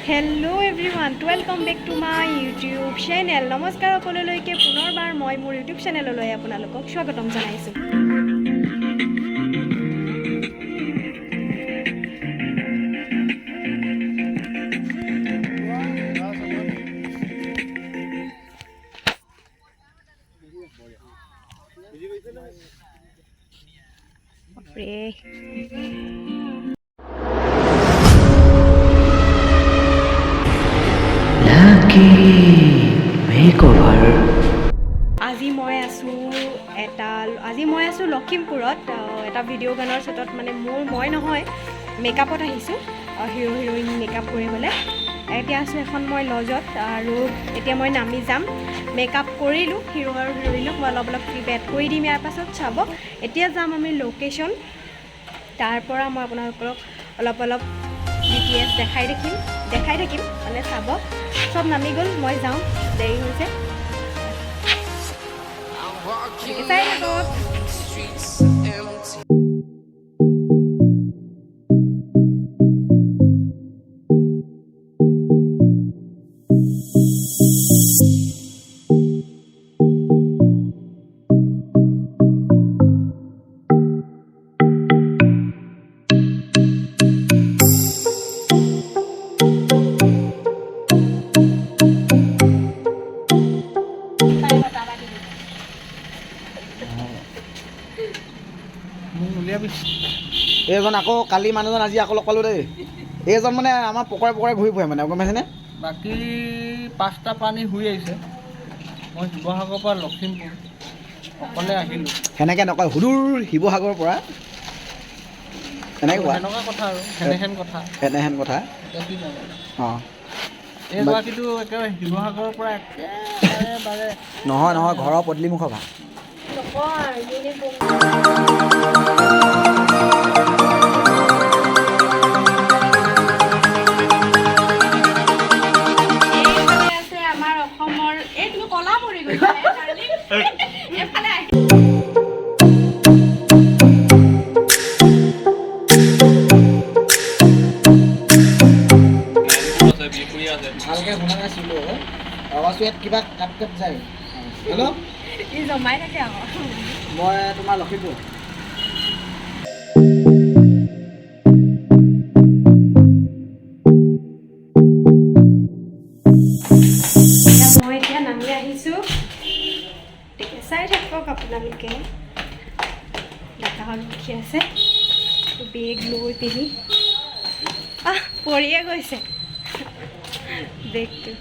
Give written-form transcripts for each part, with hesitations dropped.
Hello everyone, welcome back to my YouTube channel. নমস্কাৰ সকলোলৈকে পুনৰবাৰ মই মোৰ YouTube চেনেললৈ আপোনালোকক স্বাগতম জনাইছো। আজি মই আছো লখিমপুৰত এটা ভিডিঅ' গানৰ সেটত মানে মই নহয় মেকআপত আহিছো হিৰো হিৰোইন মেকআপ কৰিবলৈ এতিয়া আছো এখন মই লজত আৰু এতিয়া মই নামি যাম মেকআপ কৰিলো হিৰো আৰু হিৰোইনক মই অলপ প্ৰিপেয়াৰ কৰি দিম ইয়াৰ পাছত চাব এতিয়া যাম আমি লোকেশ্যন তাৰ পৰা মই আপোনালোকক অলপ BTS দেখাই থাকিম মানে চাব সব নামি গ'ল মই যাওঁ দেৰি হৈছে এইজন আকৌ কালি মানুহজন আজি আকৌ লগ পালোঁ দেই এইজন মানে আমাৰ পকৰে ঘূৰি ফুৰে মানে গম পাইছেনে বাকী 5টা পানী শুই আহিছে মই শিৱসাগৰৰ পৰা লখিমপুৰ অকলে আহিলোঁ সেনেকৈ নকয় সুদূৰ শিৱসাগৰৰ পৰা এনেকুৱা কথা আৰু সেনেহেন কথা অঁ এই গৰাকীটো একেবাৰে শিৱসাগৰৰ পৰা একেবাৰে নহয় ঘৰৰ পদূলিমুখৰ পৰা ভালকৈ শুনা নাছিলোঁ আৱাজটো ইয়াত কিবা কাট যায় হেল্ল' জমাই থাকে আকৌ মই তোমাৰ লখিমপুৰ মই এতিয়া নামি আহিছোঁ চাই থাকক আপোনালোকে দাদাহঁত উঠি আছে বেগ লৈ পিনি পৰিয়ে গৈছে বেগটো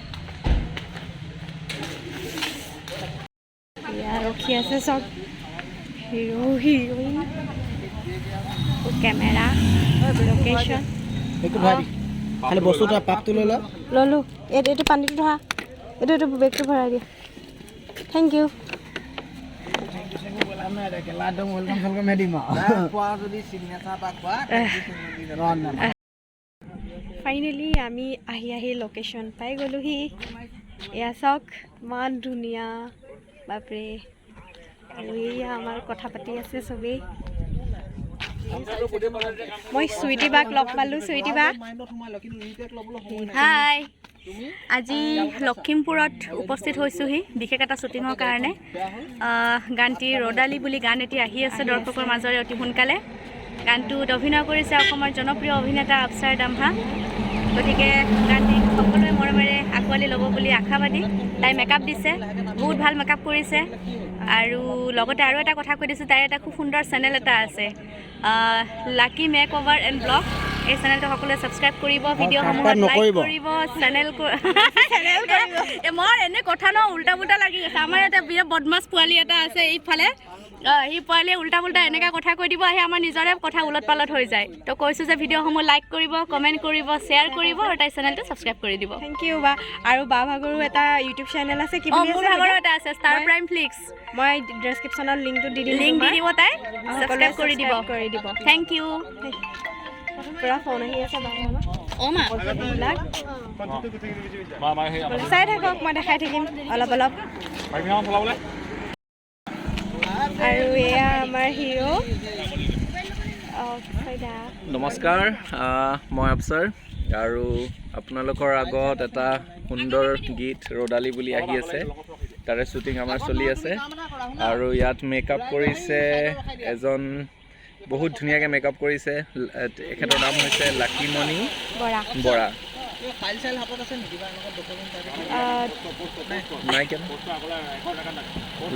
ৰখি আছে চব হিৰো হিৰোইন কেমেৰা লোকেশ্যন খালি বস্তুটো পাপটো লৈ ল'লোঁ এইটো পানীটো ধৰা এইটো বেগটো ভৰাই দিয়া থেংক ইউ ফাইনেলি আমি আহি লোকেশ্যন পাই গ'লোহি এয়া চাওক ইমান ধুনীয়া বাপৰে আৰু এয়া আমাৰ কথা পাতি আছে চবেই মই চুইটি বাক লগ পালোঁ চুইটি বা হাই আজি লখিমপুৰত উপস্থিত হৈছোঁহি বিশেষ এটা শ্বুটিঙৰ কাৰণে গানটি ৰদালি বুলি গান এটি আহি আছে দৰ্শকৰ মাজৰে অতি সোনকালে গানটোত অভিনয় কৰিছে অসমৰ জনপ্ৰিয় অভিনেতা আফচাৰ দামহা গতিকে গানটি সকলোৱে মৰমেৰে আঁকোৱালি ল'ব বুলি আশাবাদী তাই মেকআপ দিছে বহুত ভাল মেকআপ কৰিছে আৰু লগতে আৰু এটা কথা কৈ দিছোঁ তাইৰ এটা খুব সুন্দৰ চেনেল এটা আছে লাকি মেক অভাৰ এণ্ড ব্লগ এই চেনেলটো সকলোৱে ছাবস্ক্ৰাইব কৰিব ভিডিঅ'সমূহত লাইক কৰিব চেনেল মই এনে কথা ন উল্টা পুল্টা লাগি গৈছে আমাৰ এটা বিৰাট বদমাছ পোৱালি এটা আছে এইফালে সি পোৱালীয়ে উল্টা পুল্টা এনেকুৱা কথা কৈ দিব আহি আমাৰ নিজৰে কথা উলট পালট হৈ যায় তো কৈছোঁ যে ভিডিঅ'সমূহ লাইক কৰিব কমেণ্ট কৰিব শ্বেয়াৰ কৰিব আৰু তাই চেনেলটো ছাবস্ক্ৰাইব কৰি দিব থেংক ইউ বা আৰু বা ভাগৰো এটা ইউটিউব চেনেল আছে কি মোৰ ভাগৰো এটা আছে ষ্টাৰ প্ৰাইম ফ্লিক্স মই ডেছক্ৰিপশ্যনত লিংকটো দি দিব তাই ছাবস্ক্ৰাইব কৰি দিব থেংক ইউ পুৰা ফোন আহি আছে চাই থাকক মই দেখাই থাকিম অলপ আৰু এয়া আমাৰ হিৰো নমস্কাৰ মই আফচাৰ আৰু আপোনালোকৰ আগত এটা সুন্দৰ গীত ৰদালি বুলি আহি আছে, তাৰে শ্বুটিং আমাৰ চলি আছে। আৰু ইয়াত মেকআপ কৰিছে এজন, বহুত ধুনীয়াকৈ মেকআপ কৰিছে, এখেতৰ নাম হৈছে লাকিমণি বৰা। নাই কেন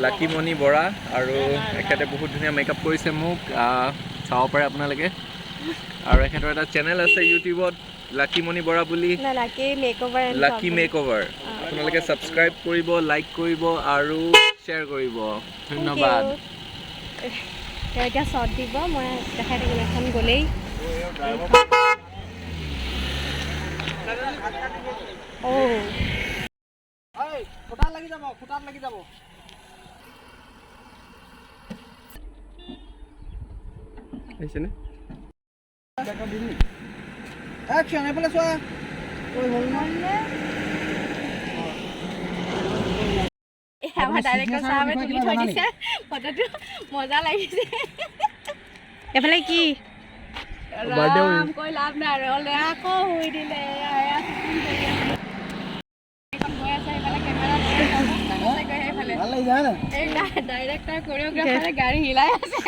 লাকিমণি বৰা, আৰু এখেতে বহুত ধুনীয়া মেকআপ কৰিছে, মোক চাব পাৰে আপোনালোকে। আৰু এখেতৰ এটা চেনেল আছে ইউটিউবত লাকিমণি বৰা বুলি, লাকি মেকঅভাৰ। আপোনালোকে ছাবস্ক্ৰাইব কৰিব, লাইক কৰিব আৰু শ্বেয়াৰ কৰিব। ধন্যবাদ। তেওঁ এতিয়া শ্বট দিব, মই দেখাই থাকিম এখন গ'লেই। খুটাত লাগি যাব, খুটাত লাগি যাব। আহিছেনে? একচন এইফালে চোৱা। আমাৰ ডাইৰেক্টৰ চাহাবে তুলি থৈ দিছে ফটোটো, মজা লাগিছে। এইফালে কি ৰাম কৈ লাভ নাই, ৰলে আকৌ শুই দিলে। ডাইৰেক্টৰ কোৰিঅ'গ্ৰাফাৰে গাড়ী হিলাই আছে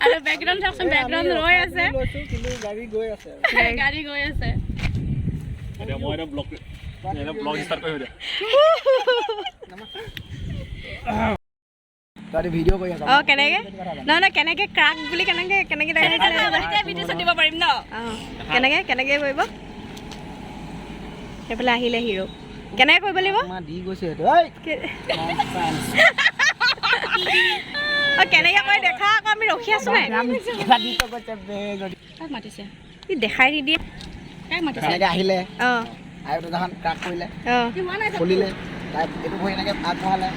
আৰু বেকগ্ৰাউণ্ড চাওকচোন, বেকগ্ৰাউণ্ড ৰৈ আছে, কিন্তু গাড়ী গৈ আছে। গাড়ী গৈ আছে। ভিডিঅ' কৰি আছা? কেনেকে নহয় কেনেকে ক্ৰাক বুলি কেনেকে ভিডিঅ' দিব পাৰিম ন? কেনেকে কৰিব? সেইফালে আহিলে হিৰো কেনেকে কৰিব লাগিব? দি গৈছে কেনেকে কৰি দেখা আকৌ, আমি ৰখি আছো নাই। মাতিছে দেখাই নিদিয়ে, আহিলে আয়ুধাখন ক্ৰাক কৰিলে, খুলিলে, এইটো ভৰি এনেকে আগবঢ়ালে,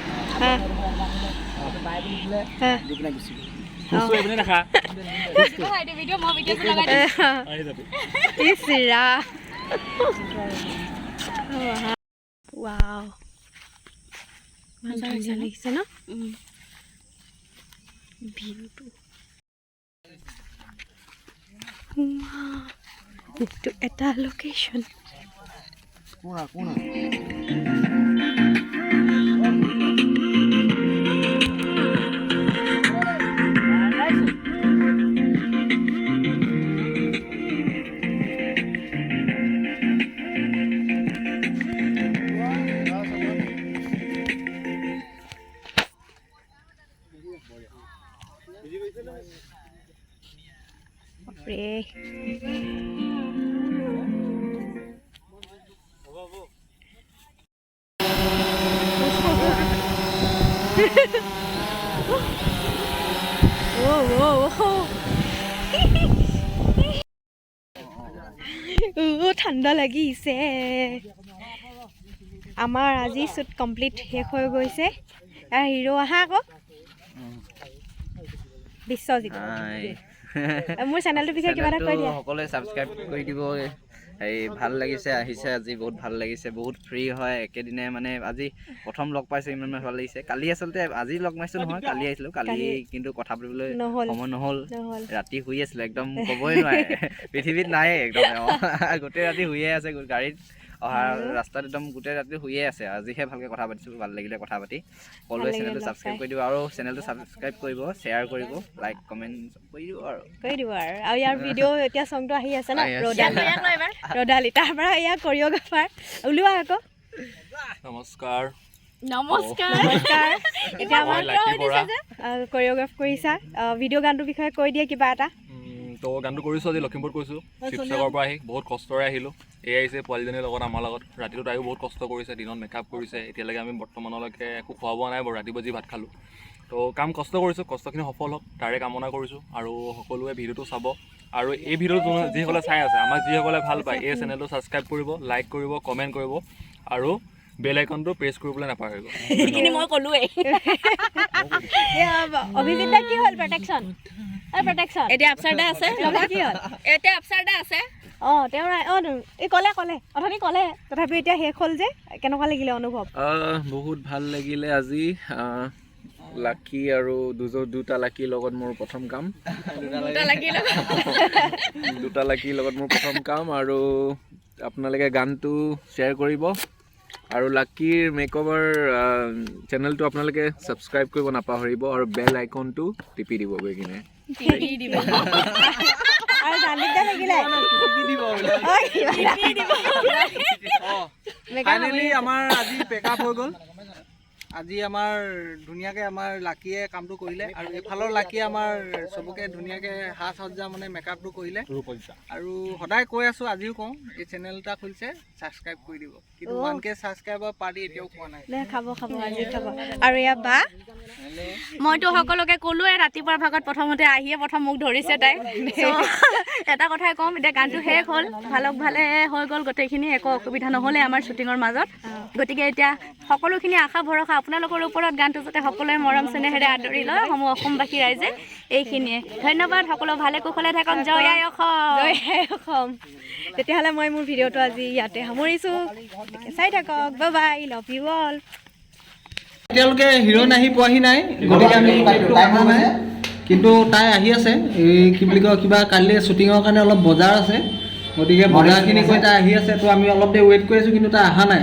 লাগিছে ন ভিউটো। এইটো এটা লোকেশ্যন। ঠাণ্ডা লাগিছে। আমাৰ আজি শ্বুট কমপ্লিট শেষ হৈ গৈছে। হিৰো আহা আকৌ বিশ্বজিৎ, মোৰ চেনেলটোৰ বিষয়ে কিবা এটা কৈ দিয়া। সকলোৱে ছাবস্ক্ৰাইব কৰি দিব। এই ভাল লাগিছে, আহিছে আজি বহুত ভাল লাগিছে, বহুত ফ্ৰী হয় একেদিনে। মানে আজি প্ৰথম লগ পাইছোঁ, ইমান ভাল লাগিছে। কালি আচলতে আজি লগ পাইছোঁ নহয়, কালি আহিছিলোঁ। কালি কিন্তু কথা পাতিবলৈ সময় নহ'ল, ৰাতি শুই আছিলোঁ, একদম ক'বই নোৱাৰে পৃথিৱীত নাই একদম। গোটেই ৰাতি শুয়ে আছে, গাড়ীত অহা ৰাস্তাত একদম গোটেই ৰাতি শুয়ে আছে। আজিহে ভালকৈ কথা পাতিছোঁ, ভাল লাগিলে কথা পাতি। সকলোৱে চেনেলটো ছাবস্ক্ৰাইব কৰি দিব, আৰু চেনেলটো ছাবস্ক্ৰাইব কৰিব, শ্বেয়াৰ কৰিব, লাইক কমেণ্ট কৰি দিব আৰু ইয়াৰ ভিডিঅ' এতিয়া চংটো আহি আছে ন, ৰদালি, তাৰ পৰা এয়া কৰিঅ'গ্ৰাফাৰ ওলোৱা আকৌ। নমস্কাৰ। এতিয়া আমাৰ কৰিঅ'গ্ৰাফ কৰিছা, ভিডিঅ' গানটোৰ বিষয়ে কৈ দিয়ে কিবা এটা। তো গানটো কৰিছোঁ আজি লখিমপুৰত কৰিছোঁ, শিৱসাগৰৰ পৰা আহি বহুত কষ্টৰে আহিলোঁ। এই আহিছে পোৱালীজনীৰ লগত, আমাৰ লগত। ৰাতিটো তাইও বহুত কষ্ট কৰিছে, দিনত মেকআপ কৰিছে। এতিয়ালৈকে আমি বৰ্তমানলৈকে একো খোৱা বোৱা নাই বাৰু, ৰাতিপুৱা যি ভাত খালোঁ। তো কাম কষ্ট কৰিছোঁ, কষ্টখিনি সফল হওক তাৰে কামনা কৰিছোঁ। আৰু সকলোৱে ভিডিঅ'টো চাব, আৰু এই ভিডিঅ'টো যিসকলে চাই আছে, আমাক যিসকলে ভাল পায়, এই চেনেলটো ছাবস্ক্ৰাইব কৰিব, লাইক কৰিব, কমেণ্ট কৰিব, আৰু বেল আইকনটো প্ৰেছ কৰিবলৈ নাপাহৰিব। এইখিনি মই ক'লোৱেই। অভিজিৎ দা কি হ'ল প্ৰটেকশ্যন? এতিয়া আপচাৰদা আছে, কি হ'ল? এতিয়া আপচাৰদা আছে। তেওঁ এই ক'লে অথনি ক'লে, তথাপিও এতিয়া শেষ হ'ল যে, কেনেকুৱা লাগিলে অনুভৱ? বহুত ভাল লাগিলে আজি। লাকি আৰু দুটা লাকিৰ লগত মোৰ প্ৰথম কাম দুটা লাকিৰ লগত মোৰ প্ৰথম কাম আৰু আপোনালোকে গানটো শ্বেয়াৰ কৰিব আৰু লাকিৰ মেকঅভাৰ চেনেলটো আপোনালোকে ছাবস্ক্ৰাইব কৰিব নাপাহৰিব আৰু বেল আইকনটো টিপি দিব গৈ কিনে ফাইনেলি আমাৰ আজি পেকআপ হৈ গ'ল আজি আমাৰ ধুনীয়াকৈ আমাৰ লাকিয়ে কামটো কৰিলে আৰু এইফালৰ লাকিয়ে আমাৰ চবকে ধুনীয়াকৈ সাজ সজ্জা মানে মেকআপটো কৰিলে আৰু সদায় কৈ আছোঁ আজিও কওঁ এই চেনেল এটা খুলিছে ছাবস্ক্ৰাইব কৰি দিব কিন্তু 1K ছাবস্ক্ৰাইবাৰ পাৰি এতিয়াও খোৱা নাই খাব আজি খাব আৰু এয়া বা মইতো সকলোকে ক'লোৱে ৰাতিপুৱাৰ ভাগত প্ৰথমতে আহিয়ে প্ৰথম মোক ধৰিছে তাই এটা কথাই ক'ম এতিয়া গানটো শেষ হ'ল ভালে হৈ গ'ল গোটেইখিনি একো অসুবিধা নহ'লে আমাৰ শ্বুটিঙৰ মাজত গতিকে এতিয়া সকলোখিনি আশা ভৰসা আপোনালোকৰ ওপৰত গানটো যাতে সকলোৱে মৰম চেনেহেৰে আদৰি লয় সমূহ অসমবাসী ৰাইজে এইখিনিয়ে ধন্যবাদ সকলো ভালে কুশলে থাকক জয় আই অসম তেতিয়াহ'লে মই মোৰ ভিডিঅ'টো আজি ইয়াতে সামৰিছোঁ চাই থাকক bye bye love you all এতিয়ালৈকে হিৰ'ইন আহি পোৱাহি নাই গতিকে আমি কিন্তু তাই আহি আছে এই কি বুলি কয় কিবা কাইলৈ শ্বুটিঙৰ কাৰণে অলপ বজাৰ আছে গতিকে বজাৰখিনি কৈ তাই আহি আছে তো আমি অলপ দেৰি ৱেইট কৰি আছোঁ কিন্তু তাই অহা নাই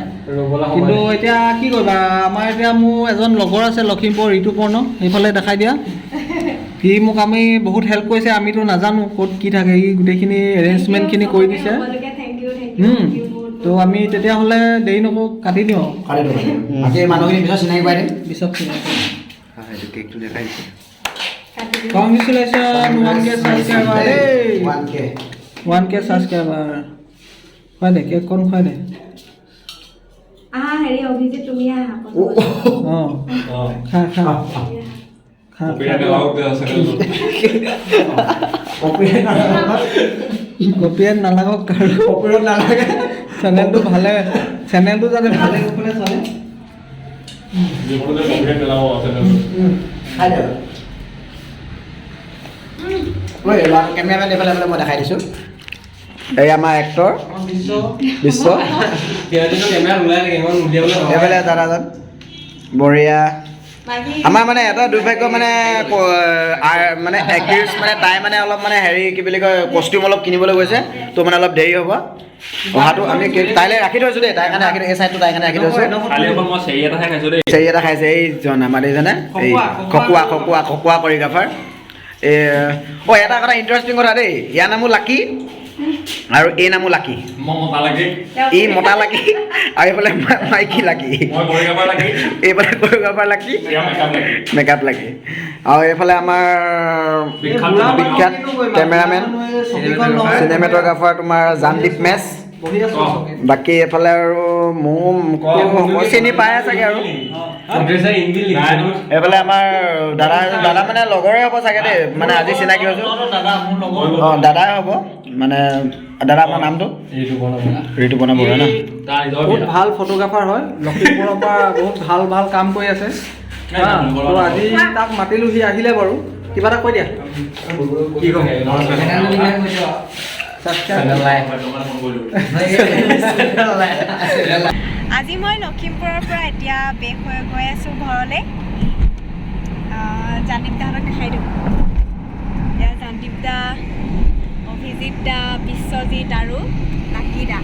কিন্তু এতিয়া কি কৰিবা আমাৰ এতিয়া মোৰ এজন লগৰ আছে লখিমপুৰ ঋতুপৰ্ণ সেইফালে দেখাই দিয়া সি মোক আমি বহুত হেল্প কৰিছে আমিতো নাজানো ক'ত কি থাকে সি গোটেইখিনি এৰেঞ্জমেণ্টখিনি কৰি দিছে তো আমি তেতিয়াহ'লে দেৰি নকৰোঁ কাটি দিওঁ মানুহখিনি পিছত চিনাকি পাই দিম পিছত চিনাকি কেকটো দেখাই দিছে congratulation 1K subscriber 1K subscriber খুৱাই দে কেকখন খুৱাই দে হেৰি অভিজিত তুমি আহা অঁ খা কপিয়াত নালাগক আৰু নালাগে চেনেলটো যাতে ভালে কুশলে চলে কেমেৰামেন এইফালে মই দেখাই দিছোঁ এই আমাৰ এক্টৰ বিশ্ব এইফালে দাদাজন বঢ়িয়া আমাৰ মানে এটা দুৰ্ভাগ্য মানে মানে এক্ট্ৰেছ মানে তাই মানে অলপ মানে হেৰি কি বুলি কয় কষ্টিউম অলপ কিনিবলৈ গৈছে তো মানে অলপ দেৰি হ'ব অহাটো আমি তাইলৈ ৰাখি থৈছোঁ দেই তাইৰ কাৰণে ৰাখি এই চাইডটো তাইৰ কাৰণে ৰাখি থৈছোঁ চেৰি এটা খাইছে এইজন আমাৰ এইজনে এই খকুৱা কৰিগ্ৰাফাৰ এটা কথা ইণ্টাৰেষ্টিং কথা দেই ইয়াৰ নামো লাকি আৰু এই নামো লাকি ই মতা লাকি আৰু এইফালে মাইকী লাকি এইফালে কৰিগ্ৰাফাৰ লাকি মেকআপ লাকি আৰু এইফালে আমাৰ বিখ্যাত কেমেৰামেন চিনেমেট'গ্ৰাফাৰ তোমাৰ জানদীপ মেছ বাকী এইফালে আৰু মোৰ চিনি পাই চাগে আৰু এইফালে আমাৰ দাদা মানে লগৰে হ'ব চাগে দেই মানে আজি চিনাকি হৈছোঁ অঁ দাদাই হ'ব মানে দাদা আপোনাৰ নামটো ঋতুপৰ্ণ বৰুৱা ন বহুত ভাল ফটোগ্ৰাফাৰ হয় লখিমপুৰৰ পৰা বহুত ভাল কাম কৰি আছে তো আজি তাক মাতিলোঁ সি আহিলে বাৰু কিবা এটা কৈ দিয়া আজি মই লখিমপুৰৰ পৰা এতিয়া বেক হৈ গৈ আছোঁ ঘৰলৈ জানদীপ দাহঁতক দেখাই দিওঁ এতিয়া জানদীপ দা অভিজিত দা বিশ্বজিত আৰু লাকি দা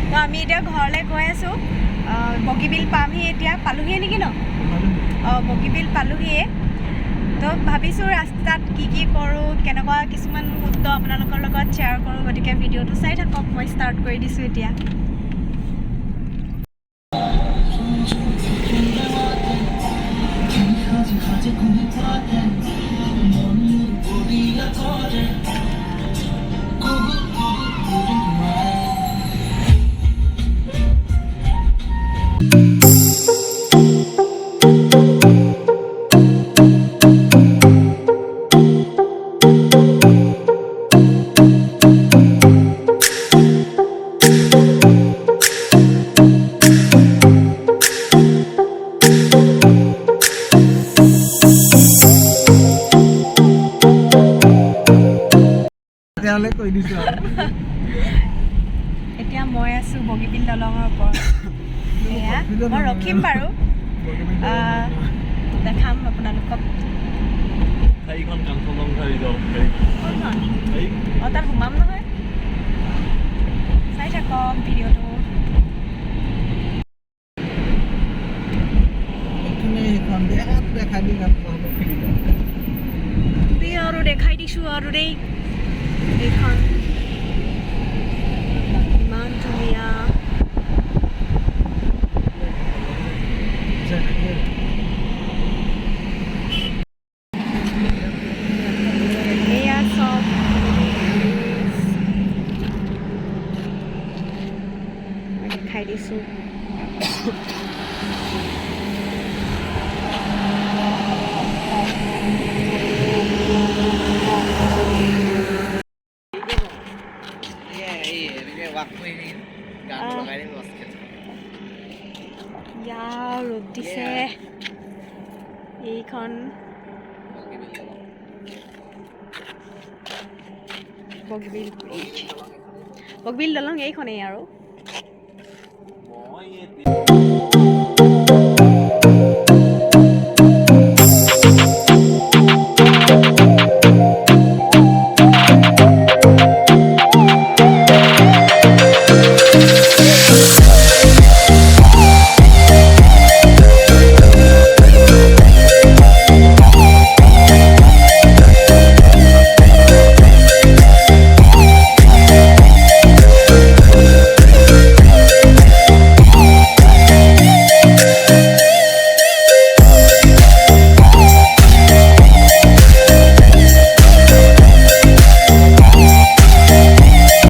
তো আমি এতিয়া ঘৰলৈ গৈ আছোঁ বগীবিল পামহি এতিয়া পালোহিয়ে নেকি ন অঁ বগীবিল পালোহিয়ে তো ভাবিছোঁ ৰাস্তাত কি কৰোঁ কেনেকুৱা কিছুমান মুহূৰ্ত আপোনালোকৰ লগত শ্বেয়াৰ কৰোঁ গতিকে ভিডিঅ'টো চাই থাকক মই ষ্টাৰ্ট কৰি দিছোঁ এতিয়া এতিয়া মই আছোঁ বগীবিল দলঙৰ ওপৰত এয়া মই ৰখিম বাৰু দেখাম আপোনালোকক ঠাইখন কাঞ্চনজংঘা ৰিজৰ্ট কোনখন অঁ তাত সোমাম নহয় চাই থাকক ভিডিঅ'টো আৰু দেখাই দিছোঁ আৰু দেই এইখন ইমান ধুনীয়া এয়া চব মই দেখাই দিছোঁ ৰ'দ দিছে এইখন বগবিল ব্ৰিজ বগবিল দলং এইখনেই আৰু